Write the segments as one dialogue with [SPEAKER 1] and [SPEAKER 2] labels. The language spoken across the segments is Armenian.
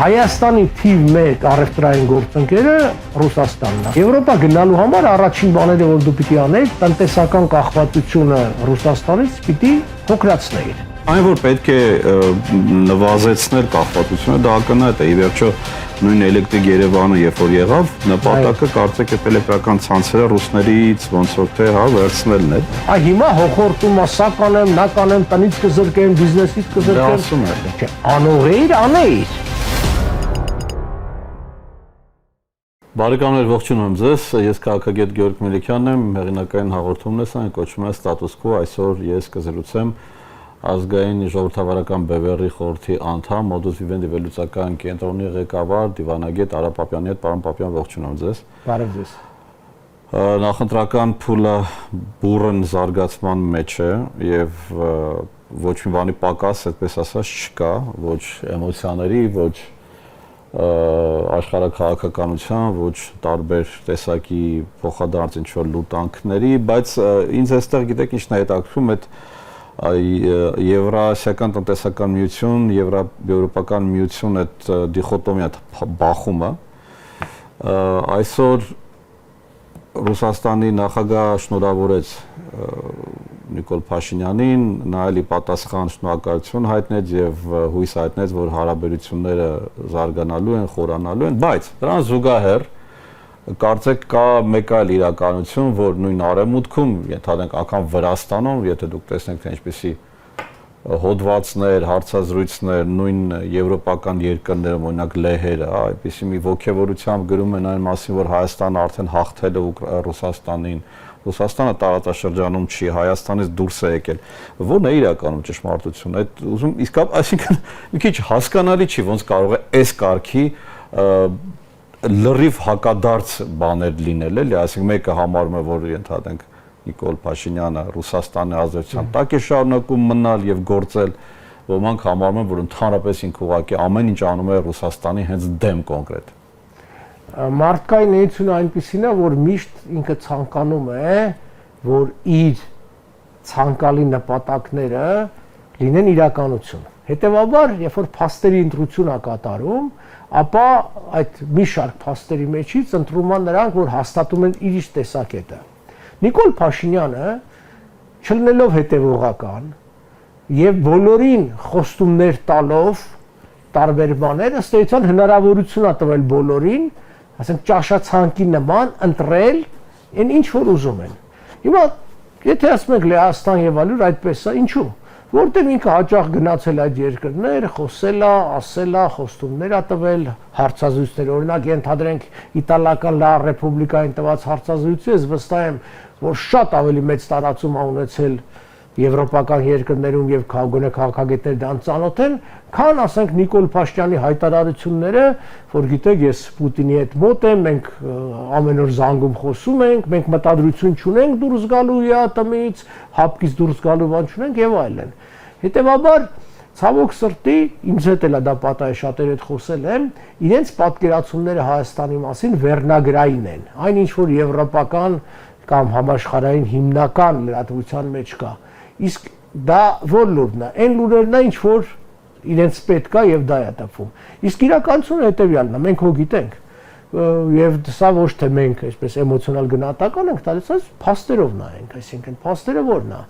[SPEAKER 1] Հայաստանի թիվ 1 առևտրային գործընկերը Ռուսաստանն է։ Եվրոպա գնալու համար առաջին բաները, որ դու պիտի անես, տնտեսական կախվածությունը Ռուսաստանից պիտի փոքրացնեիր։
[SPEAKER 2] Այն որ պետք է նվազեցնել կախվածությունը, դա ակնհայտ է։ Ի վերջո նույն Էլեկտրիկ Երևանը, երբ որ եղավ, նպատակը կարծեք այդ էլեկտրական ցանցերը ռուսներից ոնց որ թե վերցնելն է։
[SPEAKER 1] Այ հիմա հոխորտում է, սա կանեմ, նա կանեմ, տնից կզրկեմ, բիզնեսից կզրկեմ։
[SPEAKER 2] Դա ասում է։
[SPEAKER 1] Չէ, անողեիր, անեիր։
[SPEAKER 2] Բարեկամներ, ողջունում ձեզ, ես քաղաքագետ Գեորգ Մելիքյանն եմ, հեղինակային հաղորդումն է, այն կոչվում է Status Quo, այսօր ես կզրուցեմ ազգային ժողովրդավարական բևեռի խորհրդի անդամ, Modus Vivendi վերլուծական կենտրոնի ղեկավար, դիվանագետ Արա Պապյանի հետ, պարոն Պապյան, ողջունում ձեզ։
[SPEAKER 1] Բարև ձեզ։
[SPEAKER 2] Նախընտրական փուլը բուրըն զարգացման մեջ է եւ ոչ մի բանի պակաս, այդպես ասած, չկա, ոչ էմոցիաների, ոչ աշխարհաքաղաքականության, ոչ տարբեր տեսակի փոխադարձ ինչ-որ լուտանքների, բայց ինձ այստեղ գիտեք ինչն է հետաքրքրում, այդ Եվրասիական տնտեսական միություն, Եվրոպական միություն այդ դիխոտոմիա բախումը այսօր Ռուսաստանի նախագահ շնորհավորեց Նիկոլ Փաշինյանին, նա էլի պատասխան շնորհակալություն հայտնեց եւ հույս հայտնեց, որ հարաբերությունները զարգանալու են, խորանալու են, բայց դրան զուգահեռ կարծեք կա մեկ այլ իրականություն, որ նույն Արևմուտքում, ենթադրենք անգամ Վրաստանում, եթե դուք տեսնեք թե ինչպեսի հոդվածներ, հարցազրույցներ, նույն եվրոպական երկրներում, օրինակ լեհերը, այդպիսի մի ողջավորությամբ գրում են այն մասին, որ Հայաստանը արդեն հաղթել է Ռուսաստանին, Ռուսաստանը տարածաշրջանում չի, Հայաստանից դուրս է եկել։ Որն է իրականում ճշմարտությունը։ Այդ ուզում իսկապես, այսինքն մի քիչ հասկանալի չի, ոնց կարող է այս կարգի լրիվ հակադարձ բաներ լինել, էլի, այսինքն մեկը համարում է, որ ենթադրենք Նիկոլ Փաշինյանը Ռուսաստանի ազդեցության տակ է շարունակում մնալ եւ գործել, ոմանք համարում են, որ ընդհանրապես ինքը ուղղակի ամեն ինչ անում է Ռուսաստանի հենց դեմ կոնկրետ։
[SPEAKER 1] Մարդկային էությունը այնպեսին է, որ միշտ ինքը ցանկանում է, որ իր ցանկալի նպատակները լինեն իրականություն։ Հետևաբար, երբ որ փաստերի ընտրություն է կատարում, ապա այդ մի շարք փաստերի մեջից ընտրում են նրանք, որ հաստատում են իր տեսակետը։ Նիկոլ Փաշինյանը, չլինելով հետևողական եւ բոլորին խոստումներ տալով տարբեր բաներ, ըստ էության հնարավորություն է տվել բոլորին, ասենք ճաշացանկի նման ընտրել այն ինչ որ ուզում են։ Հիմա եթե ասում ենք Լեհաստան եւ այլուր այդպես է, ինչու՞։ Որտեղ ինքը հաճախ գնացել այդ երկրներ, խոսել է, ասել է, խոստումներ ա տվել, հարցազրույցներ, օրինակ ենթադրենք իտալական Լա Ռեպուբլիկային տված հարցազրույցը, ես վստահ եմ, որ շատ ավելի մեծ տարածում ա ունեցել եվրոպական երկրներում եւ գոնե քաղաքագետներ դրան ծանոթ են, քան ասենք Նիկոլ Փաշինյանի հայտարարությունները, որ գիտեք, ես Պուտինի հետ մոտ եմ, մենք ամեն օր զանգում խոսում ենք, մենք մտադրություն չունենք դուրս գալու ԵԱՏՄ-ից, հապկից դուրս գալու բան չունենք եւ այլն։ Հետեւաբար ցավոք սրտի, ինձ հետ էլ դա պատահի շատերի հետ խոսել եմ, իրենց պատկերացումները Հայաստանի մասին վերնագրային են։ Այն ինչ որ եվրոպական կամ համաշխարհային հիմնական լրատվության մեջ կա։ Իսկ դա որ լուրն է, այն լուրերն է, ինչ որ իրենց պետք է եւ դա է տպվում։ Իսկ իրականությունը հետեւյալն է, մենք հո գիտենք եւ սա ոչ թե մենք այսպես էմոցիոնալ գնահատական ենք տալիս, այլ փաստերով նայենք, այսինքն փաստերը որն է։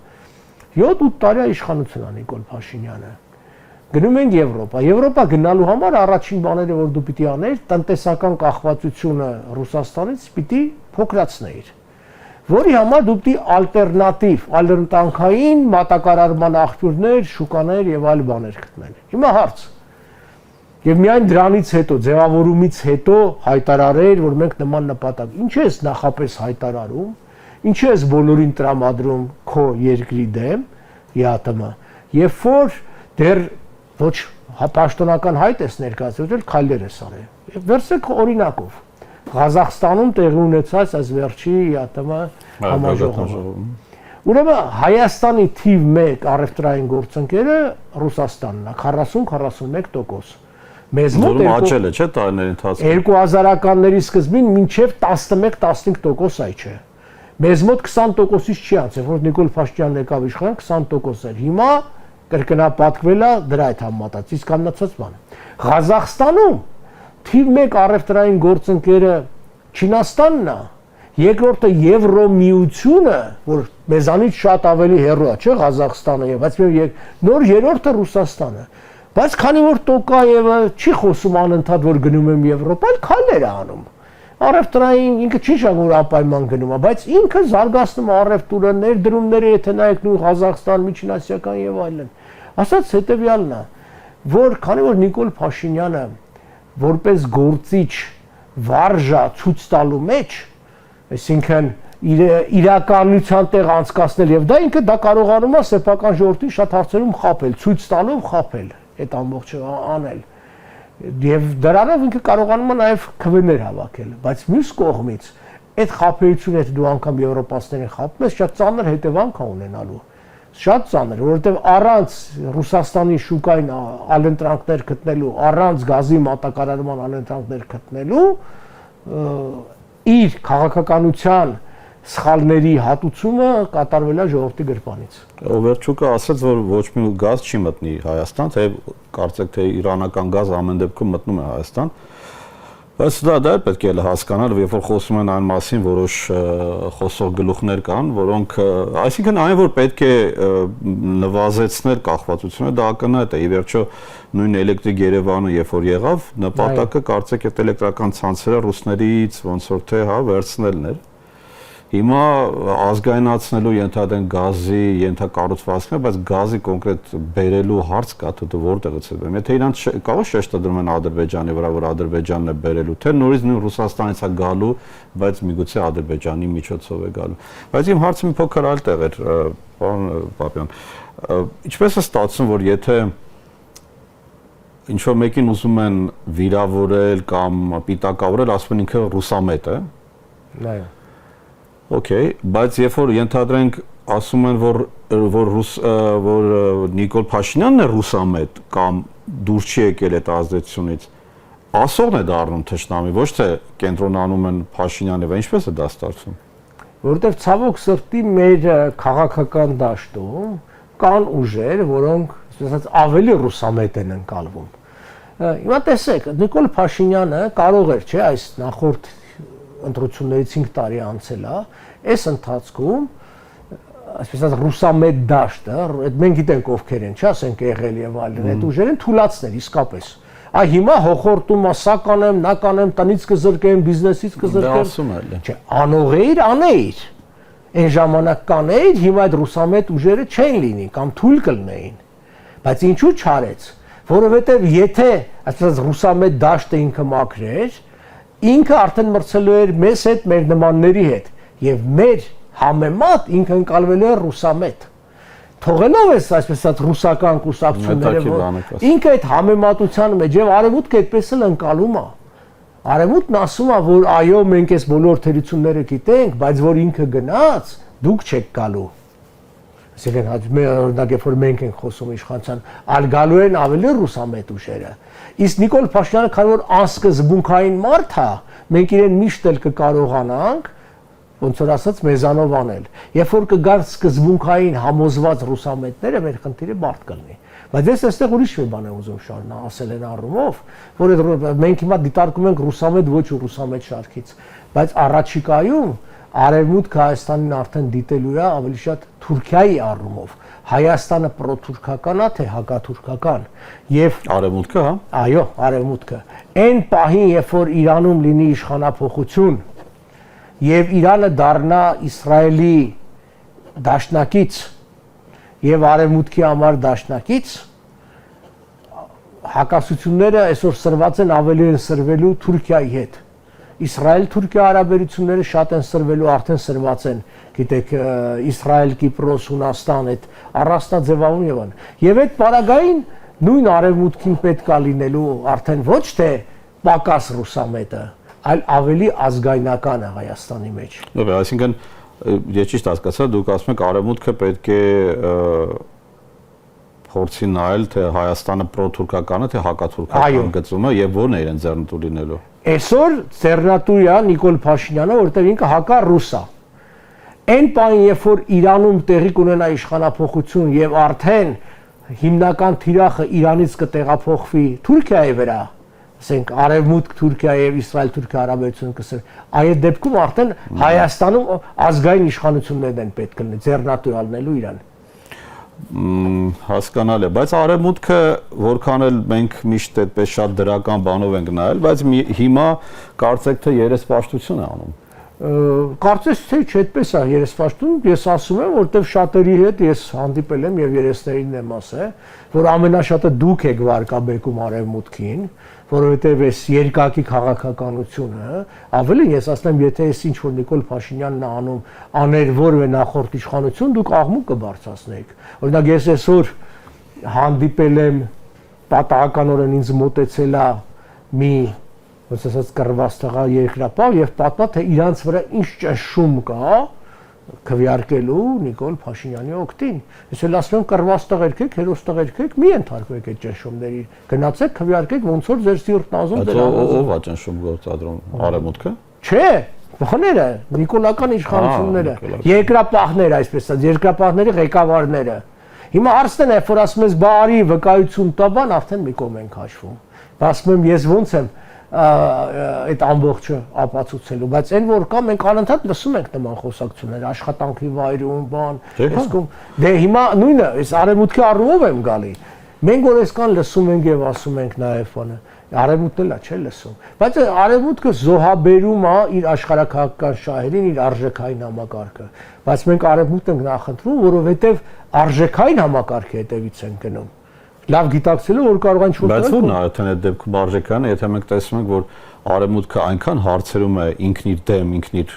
[SPEAKER 1] 7-8 տարի իշխանություն է Նիկոլ Փաշինյանը։ Գնում ենք Եվրոպա։ Եվրոպա գնալու համար առաջին բաները, որ դու պիտի անես, տնտեսական կախվածությունը Ռուսաստանից պիտի փոքրացնեիր, որի համար դու պիտի ալտերնատիվ, ալտերնատիվային մատակարարման աղբյուրներ, շուկաներ եւ այլ բաներ գտնել։ Հիմա հարց։ Եվ միայն դրանից հետո, ձևավորումից հետո հայտարարել, որ մենք նման նպատակ։ Ինչ ես նախապես հայտարարում, ինչ ես բոլորին տրամադրում քո երկրի դեմ, ԵԱՏՄ, երբ որ դեռ ոչ պաշտոնական հայտ ես ներկայացրել, քայլեր ես արել։ Եվ վերցեք օրինակով Ղազախստանում տեղի ունեցած այս վերջի ԵԱՏՄ համաժողովը։ Ուրեմն Հայաստանի թիվ 1 առևտրային գործընկերը Ռուսաստանն է, 40-41%։ Մեզ մոտ
[SPEAKER 2] աճել է, չէ՞, տարիների ընթացքում։
[SPEAKER 1] 2000-ականների սկզբին մինչև 11-15% այ չէ։ Մեզ մոտ 20%-ից չի անցել, որ Նիկոլ Փաշինյանն եկավ իշխան, 20% էր։ Հիմա կրկնապատկվել է դրա այդ համատած, իսկ ամնացած բան։ Ղազախստանում թիվ 1 առևտրային գործընկերը Չինաստանն է, երկրորդը Եվրոմիությունը, որ մեզանից շատ ավելի հեռու է, չէ՞, Ղազախստանը, բայց նոր երրորդը Ռուսաստանը։ Բայց քանի որ Տոկաևը չի խոսում անընդհատ, որ գնում եմ Եվրոպա, այլ քայլեր է անում։ Առևտրային ինքը չի շա որ ապայման գնում է, բայց ինքը զարգացնում է առևտուրը, ներդրումները, եթե նայեք նույն Ղազախստան, Միջինասիական եւ այլն։ Ասած հետեւյալն է, որ քանի որ Նիկոլ Փաշինյանը որպես գործիչ վարժա ցույց տալու մեջ, այսինքն իրականության տեղ անցկացնել եւ դա ինքը դա կարողանում է սեփական ժողովրդին շատ հարցերում խաբել, ցույց տալով խաբել, այդ ամբողջը անել։ Եվ դրանով ինքը կարողանում է նաև քվեներ հավաքել, բայց մյուս կողմից այդ խաբեությունը, եթե դու անգամ եվրոպացիներին խաբում ես, շատ ծանր հետևանք է ունենալու։ Շատ ծանր, որովհետև առանց Ռուսաստանի շուկային ալենտրանքներ գտնելու, առանց գազի մատակարարման ալենտրանքներ գտնելու, իր քաղաքականության սխալների հատուցումը կատարվել է ժողովրդի գրպանից։
[SPEAKER 2] Օվերչուկը ասաց, որ ոչ մի գազ չի մտնի Հայաստան, թե կարծեք թե իրանական գազ ամեն դեպքում մտնում է Հայաստան։ Բայց դա պետք է հասկանալ, երբ որ խոսում են այն մասին, որոշ խոսող գլուխներ կան, որոնք, այսինքն այն որ պետք է նվազեցնել կախվածությունը, դա ակնհայտ է։ Ի վերջո նույն Էլեկտրիկ Երևանը երբ որ եղավ, նպատակը կարծեք այդ էլեկտրական ցանցերը ռուսներից ոնց որ թե հա վերցնելն էր։ Հիմա ազգայնացնելու ենթադրեն գազի ենթակառուցվածքներ, բայց գազի կոնկրետ բերելու հարց կա, թե որտեղից է բերում։ Եթե իրանց կարող շեշտը դնում են Ադրբեջանի վրա, որ Ադրբեջանն է բերելու, թե նորից նույն Ռուսաստանից է գալու, բայց միգուցե Ադրբեջանի միջոցով է գալու։ Բայց իմ հարցը մի փոքր այլ տեղ էր, պարոն Պապյան։ Ինչպես է ստացվում, որ եթե ինչ-որ մեկին ուզում են վիրավորել կամ պիտակավորել, ասում են ինքը ռուսամետ է։
[SPEAKER 1] Այո։
[SPEAKER 2] Okay, բայց երբ որ ենթադրենք ասում են որ Նիկոլ Փաշինյանն է ռուսամետ կամ դուրս չի եկել այդ ազդեցությունից, ասողն է դառնում թշնամի, ոչ թե կենտրոնանում են Փաշինյանը, và ինչպես է դա ստացվում։
[SPEAKER 1] Որովհետև ցավոք սրտի մեր քաղաքական դաշտում կան ուժեր, որոնք ասած ավելի ռուսամետ են ընկալվում։ Հիմա տեսեք, Նիկոլ Փաշինյանը կարող էր, չէ, այս նախորդ ընտրություններից 5 տարի անցել է, այս ընթացքում, այսպես ասած ռուսամետ դաշտը, այդ մենք գիտենք ովքեր են, չասենք եղել եւ այլն, այդ ուժերին թուլացնել իսկապես։ Այ հիմա հոխորտում է, սա կանեմ, նա կանեմ, տնից կզրկեմ, բիզնեսից կզրկեմ։
[SPEAKER 2] Դա ասում է։
[SPEAKER 1] Չէ, անողեիր, անեիր։ Այն ժամանակ կանեիր, հիմա այդ ռուսամետ ուժերը չեն լինի կամ թույլ կլինեին։ Բայց ինչու չարեց։ Որովհետեւ եթե, այսպես ռուսամետ դաշտը ինքը մաքրեր, ինքը արդեն մրցելու էր մեզ հետ, մեր նմանների հետ եւ մեր համեմատ ինքը ընկալվելու էր ռուսամետ։ Թողելով էս այսպես ասած ռուսական կուսակցությունները, ինքը այդ համեմատության մեջ եւ արևմուտքը այդպես էլ ընկալում է։ Արևմուտքն ասում է, որ այո, մենք այս բոլոր թերությունները գիտենք, բայց որ ինքը գնաց, դուք չեք գալու։ Այսինքն օրինակ երբ որ մենք ենք խոսում իշխանության, ալ գալու են ավելի ռուսամետ ուժերը։ Իսկ Նիկոլ Փաշինյանը քանի որ անսկզբունքային մարդ է, մենք իրեն միշտ էլ կկարողանանք, ոնց որ ասած, մեզանով անել։ Երբ որ կգան սկզբունքային համոզված ռուսամետները, մեր խնդիրը բարդ կլինի։ Բայց ես այստեղ ուրիշ մի բան եմ ուզում ասել այն առումով, որ մենք հիմա դիտարկում ենք ռուսամետ ոչ ռուսամետ շարքից, բայց առաջիկայում Արևմուտքը Հայաստանին արդեն դիտելու է ավելի շատ Թուրքիայի առումով։ Հայաստանը պրոթուրքական է, թե հակաթուրքական։ Եվ
[SPEAKER 2] Արևմուտքը, հա։
[SPEAKER 1] Այո, Արևմուտքը։ Այն պահին, երբ որ Իրանում լինի իշխանափոխություն, եւ Իրանը դառնա Իսրայելի դաշնակից եւ Արևմուտքի համար դաշնակից, հակասությունները այսօր սրված են ավելի են սրվելու Թուրքիայի հետ։ Իսրայել-Թուրքիա հարաբերությունները շատ են սրվելու, արդեն սրված են, գիտեք, Իսրայել, Կիպրոս, Հունաստան, այդ առաստաձևավորում եւ այլն։ Եվ այդ պարագային նույն արևմուտքին պետք է լինելու արդեն ոչ թե պակաս ռուսամետը, այլ ավելի ազգայնական է Հայաստանի մեջ։
[SPEAKER 2] Լավ, այսինքն ես ճիշտ հասկացա, դուք ասում եք արևմուտքը պետք է փորձի նայել, թե Հայաստանը պրոթուրքական է, թե հակաթուրքական գծումը եւ որն է իրեն ձեռնտու լինելու։
[SPEAKER 1] Այսօր ձեռնատու է Նիկոլ Փաշինյանը, որտեղ ինքը հակառուս է։ Այն պահին, երբ որ Իրանում տեղի կունենա իշխանափոխություն եւ արդեն հիմնական թիրախը Իրանից կտեղափոխվի Թուրքիայի վրա, ասենք արևմուտք Թուրքիա եւ Իսրայել-Թուրքիա հարաբերությունը կսեր, այդ դեպքում արդեն Հայաստանում ազգային իշխանություններն են պետք լինի ձեռնատու Իրան։
[SPEAKER 2] Հասկանալի է, բայց արևմուտքը որքան էլ մենք միշտ այդպես շատ դրական բանով ենք նայել, բայց հիմա կարծեք թե երեսպաշտություն է անում։
[SPEAKER 1] Կարծես թե չէ, այդպես է երեսպաշտություն, ես ասում եմ, որովհետև շատերի հետ ես հանդիպել եմ եւ երեսներին եմ ասել, որ ամենաշատը դուք եք վարկաբեկում արևմուտքին, որովհետև այս երկակի քաղաքականությունը, ավելի ես ասեմ, եթե այս ինչ որ Նիկոլ Փաշինյանն է անում, աներ որևէ նախորդ իշխանություն, դուք աղմուկ կբարձրացնեք։ Օրինակ ես այսօր հանդիպել եմ պատահականորեն ինձ մոտեցել է մի ոնց ասած կռված տղա երկրապահ եւ պատմա թե իրանց վրա ինչ ճնշում կա քվեարկելու Նիկոլ Փաշինյանի օգտին։ Ես էլ ասում եմ կռված տղերք եք, հերոս տղերք եք, մի ընդհարկվեք այդ ճնշումների։ Գնացեք քվեարկեք ոնց որ ձեր սիրտն ազում դեր։
[SPEAKER 2] Ո՞վ է ճնշում գործադրում արևմուտքը։
[SPEAKER 1] Չէ, բաները, նիկոլական իշխանությունները, երկրապահները, այսպես ասած, երկրապահների ղեկավարները։ Հիմա հարցն է, որ ասում ես բարի վկայություն տաբան, արդեն մի կողմ ենք հաշվում։ Ասում եմ ես ոնց եմ այդ ամբողջը ապացուցելու, բայց այն որ կա մենք անընդհատ լսում ենք նման խոսակցություններ, աշխատանքի վայրում, բան, այսքան դե հիմա նույնը, այս արևմուտքի առումով եմ գալի։ Մենք որ այսքան լսում ենք եւ ասում ենք նաեւ բանը, արևմուտքն էլ չէ լսում, բայց արևմուտքը զոհաբերում է իր աշխարհակահաղական շահերին, իր արժեքային համակարգը, բայց մենք արևմուտք ենք նախընտրում, որովհետեւ արժեքային համակարգի հետևից են գնում։ Լավ գիտակցելու որ կարող են ինչ-որ
[SPEAKER 2] բայց ո՞րն է այդտեղ այդ դեպքում արժեքանը, եթե մենք տեսնում ենք որ արևմուտքը այնքան հարցերում է ինքն իր դեմ, ինքն իր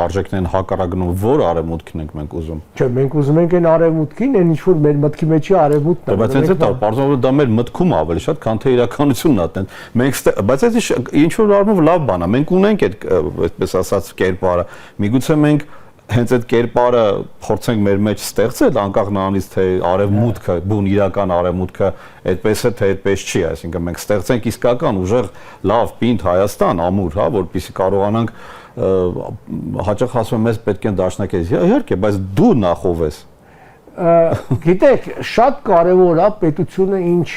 [SPEAKER 2] արժեքներին հակառակնում, որ արևմուտքն ենք մենք ուզում։
[SPEAKER 1] Չէ, մենք ուզում ենք այն արևմուտքին, այն ինչ որ մեր մտքի մեջի արևմուտքն է։
[SPEAKER 2] Բայց այնց է պարզվում որ դա մեր մտքում է ավելի շատ, քան թե իրականությունն է այդտեղ։ Մենք բայց այդ ինչ որ առումով լավ բան է։ Մենք ունենք այդ այդպես ասած կերպարը։ Միգուցե մենք հենց այդ կերպարը փորձենք մեր մեջ ստեղծել անկախ նրանից թե արևմուտքը, բուն իրական արևմուտքը այդպես է թե այդպես չի, այսինքն մենք ստեղծենք իսկական ուժեղ լավ պինդ Հայաստան, ամուր, հա, որպեսզի կարողանանք հաճախ ասում եմ, մեզ պետք է դաշնակից, իհարկե, բայց դու նախով ես։
[SPEAKER 1] Գիտեք, շատ կարևոր է պետությունը ինչ,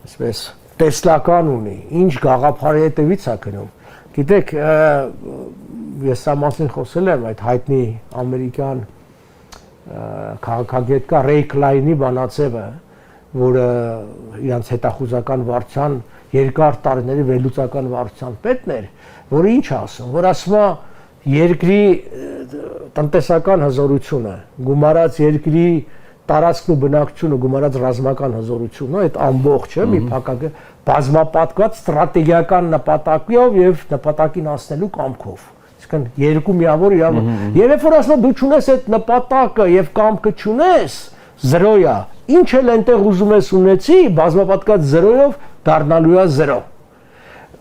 [SPEAKER 1] այսպես, տեսլական ունի, ինչ գաղափարի հետևից է գնում։ Գիտեք, ես սա մասին խոսել եմ այդ հայտնի ամերիկյան քաղաքագետ կա Ռեյ Կլայնի բանաձևը, որը իրանց հետախուզական վարչության երկար տարիների վերլուծական վարչության պետն էր, որը ինչ ասում, որ ասում է երկրի տնտեսական հզորությունը, գումարած երկրի տարածքն ու բնակչությունը, գումարած ռազմական հզորությունը, այդ ամբողջը մի փակագ բազմապատկված ստրատեգիական նպատակով եւ նպատակին հասնելու կամքով։ Իսկն երկու միավոր իրավ։ Եվ երբ որ ասում դու չունես այդ նպատակը եւ կամքը չունես, զրո է։ Ինչ էլ այնտեղ ուզում ես ունեցի, բազմապատկված զրոյով դառնալու է զրո։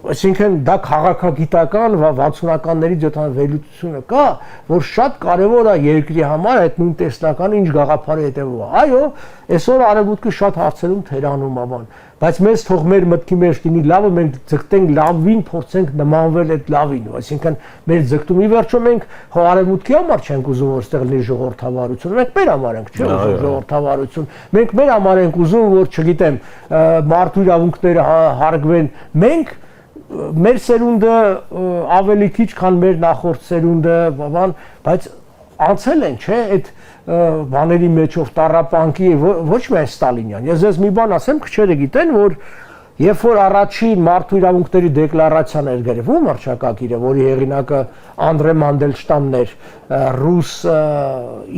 [SPEAKER 1] Այսինքն դա քաղաքագիտական 60-ականների 70 վերլուծությունը կա, որ շատ կարևոր է երկրի համար այդ նույն տեսլականը ինչ գաղափարի հետևում է։ Այո, այսօր արևմուտքը շատ հարցերում թերանում է բան, բայց մեզ թող մեր մտքի մեջ լինի լավը, մենք ձգտենք լավին, փորձենք նմանվել այդ լավին, այսինքն մեր ձգտումի վերջո մենք հո արևմուտքի համար չենք ուզում որ ստեղ լինի ժողովրդավարություն, մենք մեր համար ենք, չէ՞ ժողովրդավարություն։ Մենք մեր համար ենք ուզում որ, չգիտեմ, մարդու իրավունքները հարգվեն։ Մենք մեր սերունդը ավելի քիչ քան մեր նախորդ սերունդը, բայց անցել են, չէ, այդ բաների մեջով տառապանքի ոչ միայն Ստալինյան։ Ես ձեզ մի բան ասեմ, քչերը գիտեն, որ երբ որ առաջին մարդու իրավունքների դեկլարացիան էր գրվում հռչակագիրը, որի հեղինակը Անդրե Մանդելշտամն էր, ռուս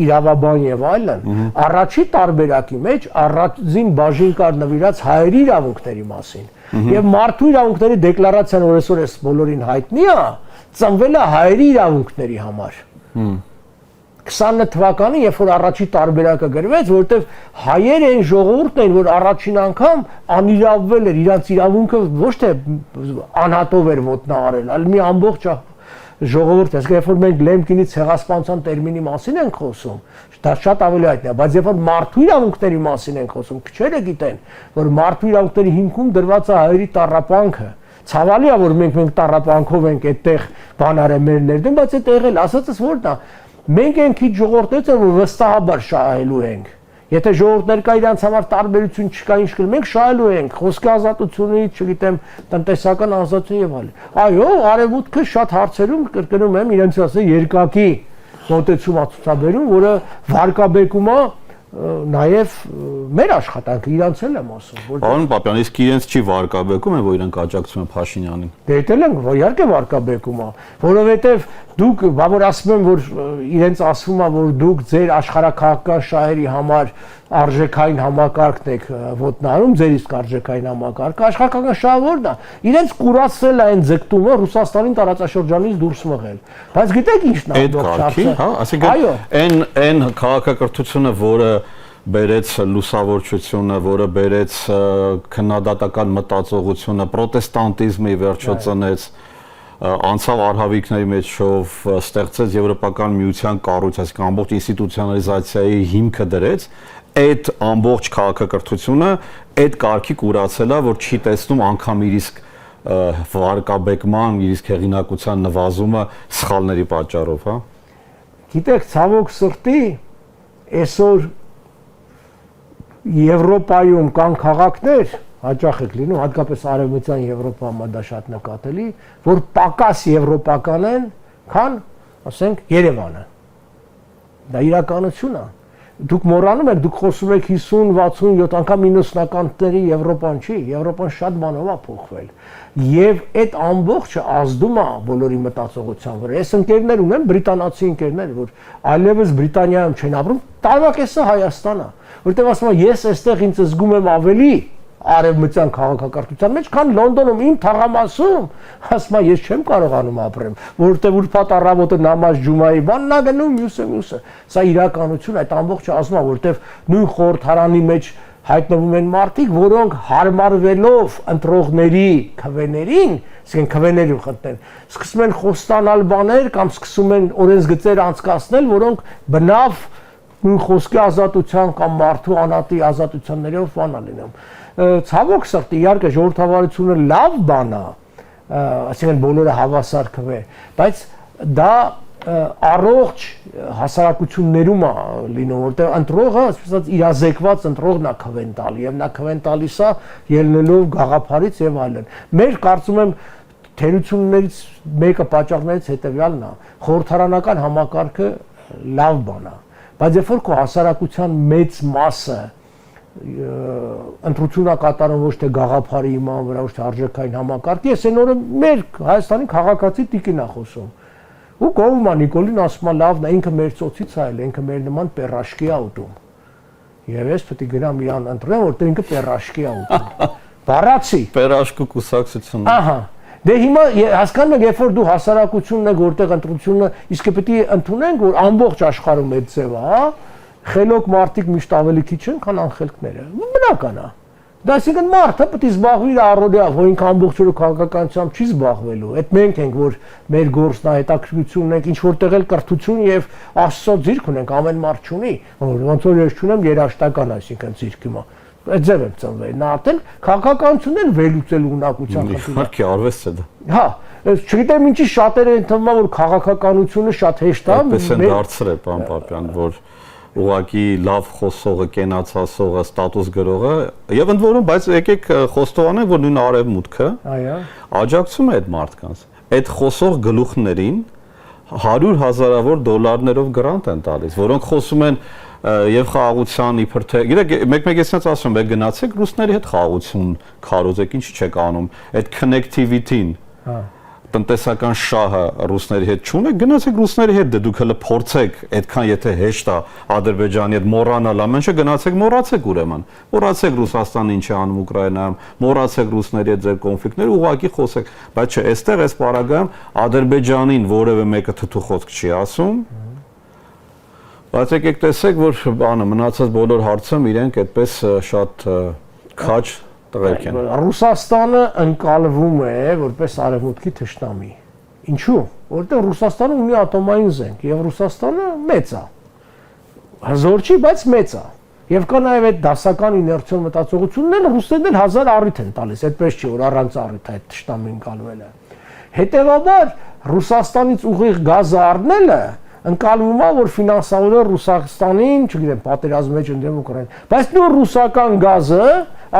[SPEAKER 1] իրավաբան եւ այլն, առաջի տարբերակի մեջ առանձին բաժին կար նվիրած հայերի իրավունքների մասին։ Եվ մարդու իրավունքների դեկլարացիան, որ այսօր էս բոլորին հայտնի է, ծնվել է հայերի իրավունքների համար։ 29 թվականին, երբ որ առաջի տարբերակը գրվեց, որովհետև հայերը այն ժողովուրդն են, որ առաջին անգամ անիրավվել էր, իրանց իրավունքը ոչ թե անհատով էր ոտնահարել, այլ մի ամբողջ ժողովուրդ, այսինքն երբ որ մենք Լեմկինի ցեղասպանության տերմինի մասին ենք խոսում, դա շատ ավելի հայտնի է, բայց երբ որ մարդու իրավունքների մասին ենք խոսում, քչերը գիտեն, որ մարդու իրավունքների հիմքում դրված է հայերի տառապանքը։ Ցավալի է, որ մենք տառապանքով ենք այդտեղ բանարեմեր ներդեմ, բայց այդ եղել, ասածս որն է, մենք ենք քիչ ժողովուրդից որ վստահաբար շահելու ենք։ Եթե ժողովուրդներ կա իրանց համար տարբերություն չկա, ինչ կլինի, մենք շահելու ենք խոսքի ազատությունից, չգիտեմ, տնտեսական ազատություն եւ այլն։ Այո, արևմուտքը շատ հարցերում կրկնում եմ իրենց ասել երկակի մոտեցում ցուցաբերում, որը վարկաբեկում է նաև մեր աշխատանքը իրանց էլ եմ ասում, որ
[SPEAKER 2] Պարոն Պապյան, իսկ իրենց չի վարկաբեկում է, որ իրենք աջակցում են Փաշինյանին։
[SPEAKER 1] Դե էլ են, որ իհարկե վարկաբեկում է, որովհետև դուք, բավարար ասում եմ, որ իրենց ասվում է, որ դուք ձեր աշխարհաքաղաքական շահերի համար արժեքային համակարգն եք ոտնարում, ձեր իսկ արժեքային համակարգը, աշխարհաքաղաքական շահը որն է։ Իրենց կուրացրել է այն ձգտումը Ռուսաստանին տարածաշրջանից դուրս մղել։ Բայց գիտեք ինչն է
[SPEAKER 2] ամբողջ հարցը, հա, ասիկա այն քաղաքակրթությունը, որը բերեց լուսավորչությունը, որը բերեց քննադատական մտածողությունը, պրոտեստանտիզմի վերջո ծնեց, անցավ արհավիկների մեջով, ստեղծեց եվրոպական միության կառույց, այսինքն ամբողջ ինստիտուցիոնալիզացիայի հիմքը դրեց, այդ ամբողջ քաղաքակրթությունը այդ կարգի կուրացել է, որ չի տեսնում անգամ իր իսկ վարկաբեկման, իր իսկ հեղինակության նվազումը սխալների պատճառով, հա։
[SPEAKER 1] Գիտեք, ցավոք սրտի, այսօր Եվրոպայում կան քաղաքներ, հաճախ եք լինում, հատկապես արևմտյան Եվրոպայում դա շատ նկատելի, որ պակաս եվրոպական են, քան, ասենք, Երևանը։ Դա իրականություն է։ Դուք մոռանում եք, դուք խոսում եք 50, 60, 70 անգամ 90-ականների Եվրոպան չի, Եվրոպան շատ բանով է փոխվել։ Եվ այդ ամբողջը ազդում է բոլորի մտածողության վրա։ Այս ընկերներ ունեն, բրիտանացի ընկերներ, որ այլևս Բրիտանիայում չեն ապրում, տարվակեսը Հայաստանն է, որտեղ ասում եմ, ես այստեղ ինձ զգում եմ ավելի արևմտյան քաղաքակրթության մեջ, քան Լոնդոնում իմ թաղամասում, ասում եմ, ես չեմ կարողանում ապրեմ, որովհետև ուրբաթ առավոտը նամազ ջումայի բանն ա գնում, մյուսը։ Սա իրականություն, այդ ամբողջը ասում եմ, որովհետև նույն խորհրդարանի մեջ հայտնվում են մարդիկ, որոնք հարմարվելով ընտրողների քվեներին, ասենք քվեներում խնդրեն, սկսում են խոստանալ բաներ կամ սկսում են օրենսգծեր անցկացնել, որոնք բնավ նույն խոսքի ազատության կամ մարդու անհատի ազատություններով բանա լինում։ Ցավոք սրտի, իհարկե ժողովրդավարությունը լավ բան է, ասենք բոլորը հավասար քվե, բայց դա առողջ հասարակություններում է լինում, որտեղ ընտրողը, ասած իրազեկված ընտրողն է քվեն տալի, եւ նա քվեն տալիս է ելնելով գաղափարից եւ այլն։ Մեր կարծում եմ թերություններից մեկը պատճառներից հետեւյալն է, խորհրդարանական համակարգը լավ բան է, բայց երբ որ քո հասարակության մեծ մասը ընտրությունա կատարում ոչ թե գաղափարի իման վրա, ոչ թե արժեքային համակարգի, ես այն օրը մեր Հայաստանի քաղաքացի տիկին է խոսում։ Ու կողմը Նիկոլին ասում է լավն է, ինքը մեր ծոցից այլ, ինքը մեր նման պերաշկի է ուտում։ Եվ ես պետք է գնամ իրան ընտրեմ, որտեղ ինքը պերաշկի է ուտում։ Բառացի։
[SPEAKER 2] Պերաշկու կուսակցություն։
[SPEAKER 1] Ահա։ Դե հիմա հասկանում եք, երբ որ դու հասարակությունն եք, որտեղ ընտրությունը, իսկ պետք է ընդունենք, որ ամբողջ աշխարհում այդ ձևը, հա, խելոք մարդիկ միշտ ավելի քիչ են, քան անխելքները։ Բնական է։ Դա այսինքն մարդը պետք է զբաղվի իր առօրյայով, որ ինքը ամբողջ օրը քաղաքականությամբ չի զբաղվելու։ Այդ մենք ենք, որ մեր գործն է, հետաքրքրությունն ենք, ինչ որտեղ էլ կրթություն եւ Աստծո ձիրք ունենք, ամեն մարդ չունի, ոնց որ ես չունեմ երաշտական, այսինքն ձիրքը։ Այդ ձև եմ ծնվել։ Նա արդեն քաղաքականությունն են վերլուծելու ունակության խնդիրը։
[SPEAKER 2] Իհարկե, արվեստ է դա։
[SPEAKER 1] Հա, չգիտեմ ինչի շատերը ընդհանրում են, որ քաղաքականությունը շատ հեշտ է։
[SPEAKER 2] Այդպես են դարձրել, պարոն Պապյան, որ ուղղակի լավ խոսողը, կենացածողը, ստատուս գրողը եւ ընդ որում, բայց եկեք խոստովանենք, որ նույն արևմուտքը աջակցում է այդ մարդկանց։ Այդ խոսող գլուխներին 100,000-ավոր դոլարներով գրանտ են տալիս, որոնք խոսում են եւ խաղաղության իբր թե գիտեք մեկ-մեկ էսենց ասում եք գնացեք ռուսների հետ խաղաղություն քարոզեք ինչի չեք անում այդ connectivity-ին տնտեսական շահը ռուսների հետ չունեք գնացեք ռուսների հետ դե դուք հələ փորձեք այդքան եթե հեշտ է Ադրբեջանի հետ մոռանալ ամեն ինչը գնացեք մոռացեք ուրեմն մոռացեք Ռուսաստանը ինչ է անում Ուկրաինայում մոռացեք ռուսների հետ ձեր կոնֆլիկտները ուղղակի խոսեք բայց չէ այստեղ այս պարագայում Ադրբեջանին որևէ մեկը թթու խոսք չի ասում բայց եկեք տեսեք որ բանը մնացած բոլոր հարցում իրենք այդպես շատ քաջ տղերք են
[SPEAKER 1] Ռուսաստանը ընկալվում է որպես արևմուտքի թշնամի ինչու որտեղ Ռուսաստանը ունի ատոմային զենք եւ Ռուսաստանը մեծ է հզոր չի բայց մեծ է եւ կա նաեւ այդ դասական իներցիոն մտածողությունն էլ ռուսերն էլ 1000 առիթ են տալիս այդպես չի որ առանց առիթ այդ թշնամին ընկալվելը հետեւաբար Ռուսաստանից ուղիղ գազը առնելը ընկալվում է, որ ֆինանսավորել Ռուսաստանին, չգիտեմ, պատերազմի մեջ ընդդեմ Ուկրաինա։ Բայց նոր ռուսական գազը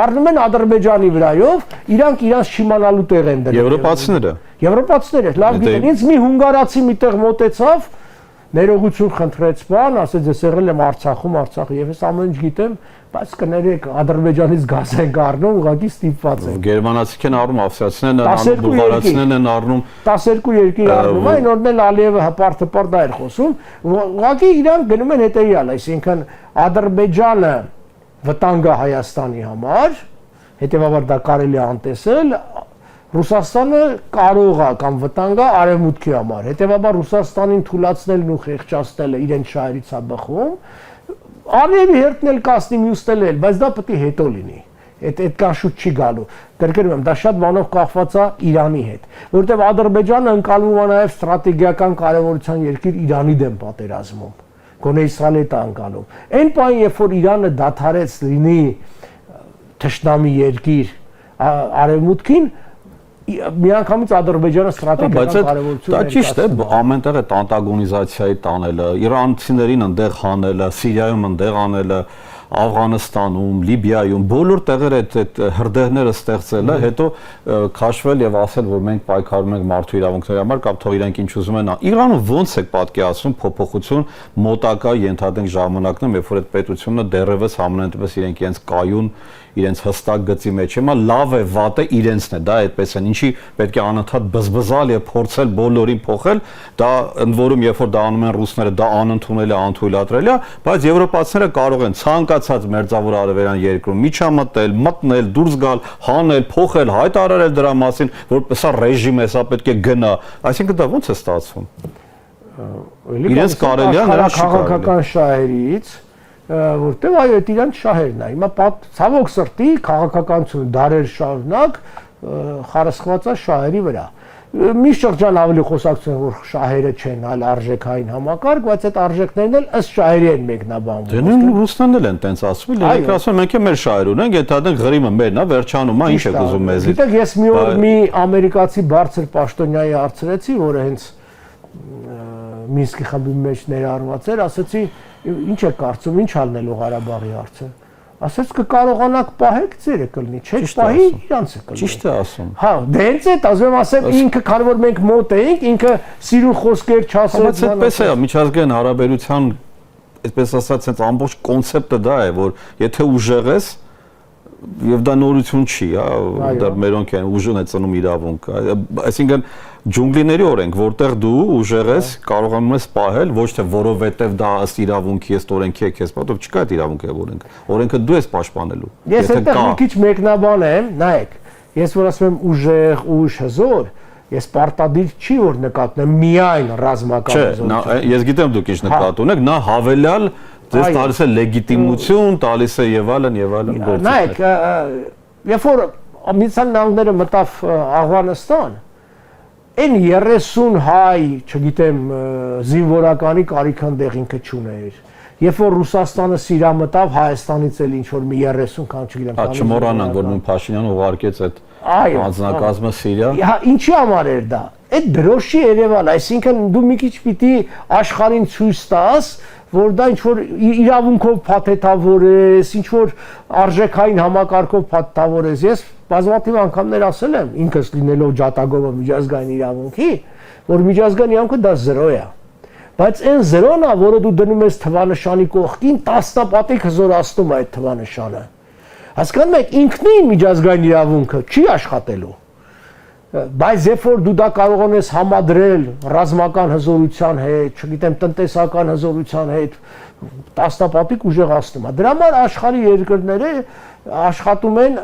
[SPEAKER 1] առնում են Ադրբեջանի վրայով, իրանք իրանց չիմանալու տեղ են դրել։ Եվրոպացիները լավ գիտեն, ինձ մի հունգարացի միտեղ մոտեցավ, ներողություն խնդրեց բան, ասեց ես եղել եմ Արցախում, եւ ես ամեն ինչ գիտեմ, բայց կներեք Ադրբեջանից գազ են առնում, ուղղակի ստիպված են։
[SPEAKER 2] Գերմանացիք են առնում, ավստրիացիներն են առնում, բուլղարացիներն են առնում,
[SPEAKER 1] 12 երկիր առնում, այն օրն էլ Ալիևը հպարտ դա էր խոսում, ուղղակի իրանք գնում են հետեւյալ, այսինքն Ադրբեջանը վտանգ է Հայաստանի համար, հետեւաբար դա կարելի է անտեսել, Ռուսաստանը կարող է կամ վտանգ է արևմուտքի համար, հետեւաբար Ռուսաստանին թույլատնելն ու խեղճացնելը իրենց շահերից է բխում, Արևի հերթն էլ կասնի մյուսն էլ, բայց դա պետք է հետո լինի։ Այդքան շուտ չի գալու։ Կրկնում եմ, դա շատ բանով կախված է Իրանի հետ, որովհետև Ադրբեջանը ընկալվում է նաև ստրատեգիական կարևորության երկիր Իրանի դեմ պատերազմում։ Գոնե Իսրայելը դա ընկալում։ Այն բան, երբ որ Իրանը դադարեց լինի թշնամի երկիր արևմուտքին, միանգամից Ադրբեջանը ստրատեգիական կարևորություն
[SPEAKER 2] դա ճիշտ է, ամենտեղ այդ անտագոնիզացիայի տանելը, իրանցիներին ընդեղ հանելը, Սիրիայում ընդեղ անելը, Աֆղանստանում, Լիբիայում, բոլոր տեղեր այդ հրդեհները ստեղծելը, հետո քաշվել եւ ասել, որ մենք պայքարում ենք մարդու իրավունքների համար, կամ թող իրանք ինչ ուզում են։ Իրանը ո՞նց է պատկերացնում փոփոխություն մոտակա ենթադրենք ժամանակներում, երբ որ այդ պետությունը դեռևս համենայնպես իրենք կայուն իրենց հստակ գծի մեջ է, լավ է, վատ է իրենցն է, դա այդպես են, ինչի պետք է անընդհատ բզբզալ եւ փորձել բոլորին փոխել, դա ընդ որում երբ որ դա անում են ռուսները, դա անընդունելի, անթույլատրելի է, բայց եվրոպացիները կարող են ցանկացած մերձավոր արևելյան երկրում միջամտել, մտնել, դուրս գալ, հանել, փոխել, հայտարարել դրա մասին, որ սա ռեժիմ է, սա պետք է գնա, այսինքն դա ո՞նց է ստացվում։ Իրենց կարելի է նրանց
[SPEAKER 1] քաղաքական շահերից որտեղ այո այդ իրանց շահերն է հիմա ցավոք սրտի քաղաքականությունը դարեր շարունակ խարսխված է շահերի վրա մի շրջան ավելի խոսակցում են որ շահերը չեն այլ արժեքային համակարգ բայց այդ արժեքներն էլ ըստ շահերի են մեկնաբանվում
[SPEAKER 2] դե ռուսներն էլ են տենց ասում իրենք ասում մենք մեր շահեր ունենք ենթադրենք Ղրիմը մերն է վերջանում է ինչ եք ուզում մեզից
[SPEAKER 1] գիտեք ես մի օր մի ամերիկացի բարձր պաշտոնյայի հարցրեցի որը հենց Մինսկի խմբի մեջ ներառված էր ասացի ինչ է կարծում ինչ ալնելու Ղարաբաղի հարցը ասաց կկարողանաք պահեք ձերը կլինի չէ պահի իրանց է կլինի
[SPEAKER 2] ճիշտ է ասում
[SPEAKER 1] հա դե հենց այդ ասում ասեմ ինքը քանի որ մենք մոտ էինք ինքը սիրուն խոսքեր չասեց
[SPEAKER 2] բայց այդպես է միջազգային հարաբերության այսպես ասած հենց ամբողջ կոնցեպտը դա է որ եթե ուժեղ ես եւ դա նորություն չի հա դա մերոնք են ուժն է ծնում իրավունք այսինքն ջունգլիների օրենք որտեղ դու ուժեղ ես կարողանում ես պահել ոչ թե որովհետեւ դա ըստ իրավունքի ըստ օրենքի է քեզ պատով չկա այդ իրավունքը օրենքը դու ես պաշտպանելու
[SPEAKER 1] ես այդտեղ մի քիչ մեկնաբան եմ նայեք ես որ ասում եմ ուժեղ ուժ հզոր ես պարտադիր չի որ նկատեմ միայն ռազմական
[SPEAKER 2] հզորություն ես գիտեմ դուք ինչ նկատ ունեք նա հավելյալ Ձեզ տալիս է լեգիտիմություն, տալիս է եւ այլն գործիքներ։
[SPEAKER 1] Նայեք, երբ որ Միացյալ Նահանգները մտավ Աֆղանստան, այն 30 հայ, չգիտեմ, զինվորականի կարիքան դեղ ինքը չուներ։ Երբ որ Ռուսաստանը սիրա մտավ Հայաստանից էլ ինչ որ մի 30 քան չգիտեմ։
[SPEAKER 2] Հա չմոռանանք որ նույն Փաշինյանը ուղարկեց այդ անձնակազմը Սիրիա։
[SPEAKER 1] Հա ինչի համար էր դա։ Այդ դրոշի Երևան, այսինքն դու մի քիչ պիտի աշխարհին ցույց տաս որ դա ինչ որ իրավունքով փաթեթավորես, ինչ որ արժեքային համակարգով փաթեթավորես։ Ես բազմաթիվ անգամներ ասել եմ, ինքս լինելով ջատագովը միջազգային իրավունքի, որ միջազգային իրավունքը դա 0 է։ Բայց այն 0-ն է, որը դու դնում ես թվանշանի կողքին, տասնապատիկ հզորացնում է այդ թվանշանը։ Հասկանում եք, ինքնին միջազգային իրավունքը չի աշխատելու։ Բայց երբ որ դու դա կարող ես համադրել ռազմական հզորության հետ, չգիտեմ, տնտեսական հզորության հետ, տասնապատիկ ուժեղացնում է։ Դրա համար աշխարհի երկրները աշխատում են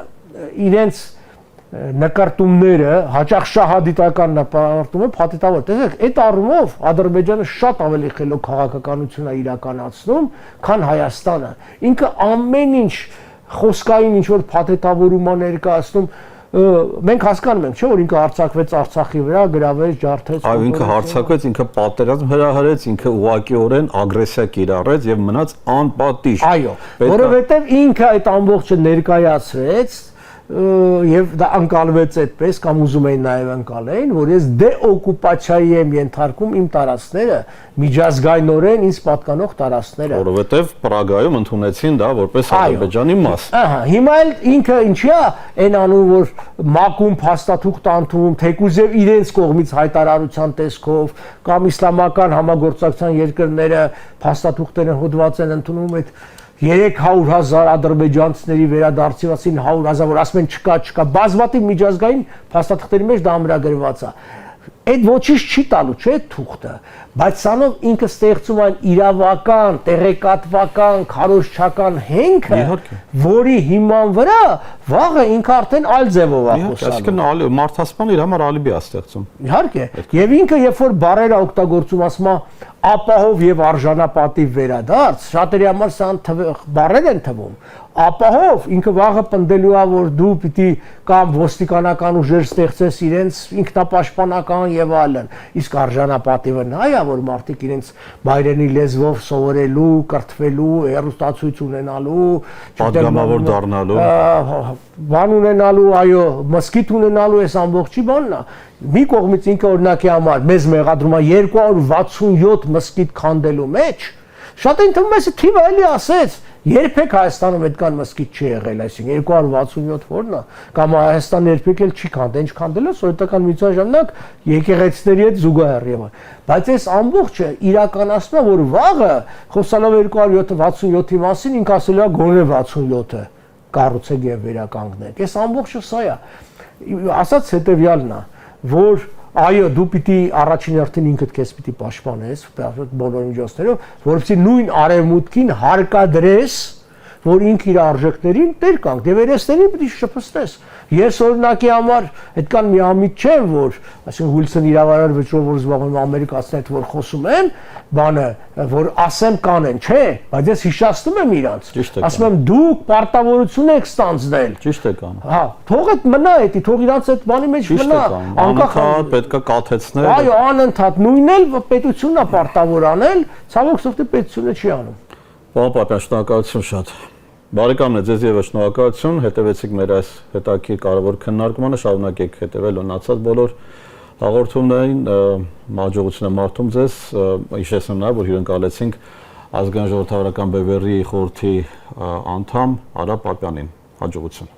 [SPEAKER 1] իրենց նկարտումները, հաճախ շահադիտական նկարտումը փաթեթավոր։ Տեսեք, այդ առումով Ադրբեջանը շատ ավելի խելոք քաղաքականություն է իրականացնում, քան Հայաստանը։ Ինքը ամեն ինչ խոսքային ինչ որ փաթեթավորում է ներկայացնում մենք հասկանում ենք, չէ՞ որ ինքը հարձակվեց Արցախի վրա, գրավեց, ջարդեց։
[SPEAKER 2] Այո, ինքը հարձակվեց, ինքը պատերազմ հրահրեց, ինքը ուղղակիորեն ագրեսիա կիրառեց եւ մնաց անպատիժ։
[SPEAKER 1] Այո, որովհետեւ ինքը այդ ամբողջը ներկայացրեց եւ դա անկալվեց այդպես կամ ուզում էին նաեւ անկալեն, որ ես դեօկուպացիայի եմ ենթարկում իմ տարածքները, միջազգայինորեն ինձ պատկանող տարածքները։
[SPEAKER 2] Որովհետեւ Պրագայում ընդունեցին դա որպես Ադրբեջանի մաս։
[SPEAKER 1] Ահա, հիմա էլ ինքը ինչի է այն անում, որ մակում փաստաթուղթ անդում, թեկուզ եւ իրենց կողմից հայտարարության տեսքով կամ իսլամական համագործակցության երկրները փաստաթուղթերը հոդված են ընդունում այդ 300,000 ադրբեջանցիների վերադարձի մասին 100,000, որ ասում են չկա, բազմաթիվ միջազգային փաստաթղթերի մեջ դա ամրագրված է։ Այդ ոչինչ չի տալու, չէ՞, թուղթը, բայց սանով ինքը ստեղծում այն իրավական, տեղեկատվական, քարոզչական հենքը, որի հիման վրա վաղը ինքը արդեն այլ ձևով է խոսալու։
[SPEAKER 2] Այսինքն մարդասպանը իր համար ալիբի է ստեղծում։
[SPEAKER 1] Իհարկե, եւ ինքը երբ որ բարերը օգտագործում, ասում է ապահով եւ արժանապատիվ վերադարձ, շատերի համար սա բարեր են թվում։ Ապահով ինքը վաղը պնդելու է, որ դու պիտի կամ ոստիկանական ուժեր ստեղծես իրենց ինքնապաշտպանական եւ այլն։ Իսկ արժանապատիվը նա է, որ մարդիկ իրենց բայրենի լեզվով սովորելու, կրթվելու, հեռուստացույց ունենալու,
[SPEAKER 2] պատգամավոր դառնալու,
[SPEAKER 1] բան ունենալու, այո, մսկիթ ունենալու, այս ամբողջի բանն է։ Մի կողմից ինքը օրինակի համար մեզ մեղադրում է 267 մսկիթ քանդելու մեջ, շատ են թվում է թիվը էլի ասեց, երբեք Հայաստանում այդքան մսկիթ չի եղել, այսինքն 267 որն է, կամ Հայաստանը երբեք էլ չի քանդել, ինչ քանդել է սովետական միության ժամանակ եկեղեցիների հետ զուգահեռ եւ այլն։ Բայց այս ամբողջը իրականացնում է, որ վաղը խոսալով 267-ի մասին ինքը ասել է գոնե 67-ը կառուցեք եւ վերականգնեք։ Այս ամբողջը սա է։ Ասած հետեւյալն է, որ այո, դու պիտի առաջին հերթին ինքդ քեզ պիտի պաշտպանես բոլոր միջոցներով, որովհետեւ նույն արևմուտքին հարկադրես, որ ինքը իր արժեքներին տեր կանգ, եւ երեսներին պիտի շփստես։ Ես օրինակի համար այդքան միամիտ չեմ, որ այսինքն Ուիլսոն իրավարար վճռով որ զբաղվում եմ ամերիկացիների հետ որ խոսում եմ, բանը, որ ասեմ կանեն, չէ, բայց ես հիշացնում եմ իրանց։ Ասում եմ դուք պարտավորություն եք ստանձնել։
[SPEAKER 2] Ճիշտ եք անում։
[SPEAKER 1] Հա, թող այդ մնա էդի, թող իրանց այդ բանի մեջ մնա։
[SPEAKER 2] Անկախ պետքա կաթեցնել։
[SPEAKER 1] Այո, անընդհատ նույնն էլ պետությունն է պարտավոր անել, ցավոք սրտի պետությունը չի անում։
[SPEAKER 2] Պարոն Պապյան, շնորհակալություն շատ։ Բարեկամներ, ձեզ եւս շնորհակալություն, հետևեցիք մեր այս հետաքրքիր կարևոր քննարկմանը, շարունակեք հետևել ունեցած բոլոր հաղորդումներին, հաջողություն եմ մաղթում ձեզ, հիշեցնում նաեւ, որ հյուրընկալեցինք ազգային ժողովրդավարական բևեռի խորհրդի անդամ Արա Պապյանին, հաջողություն։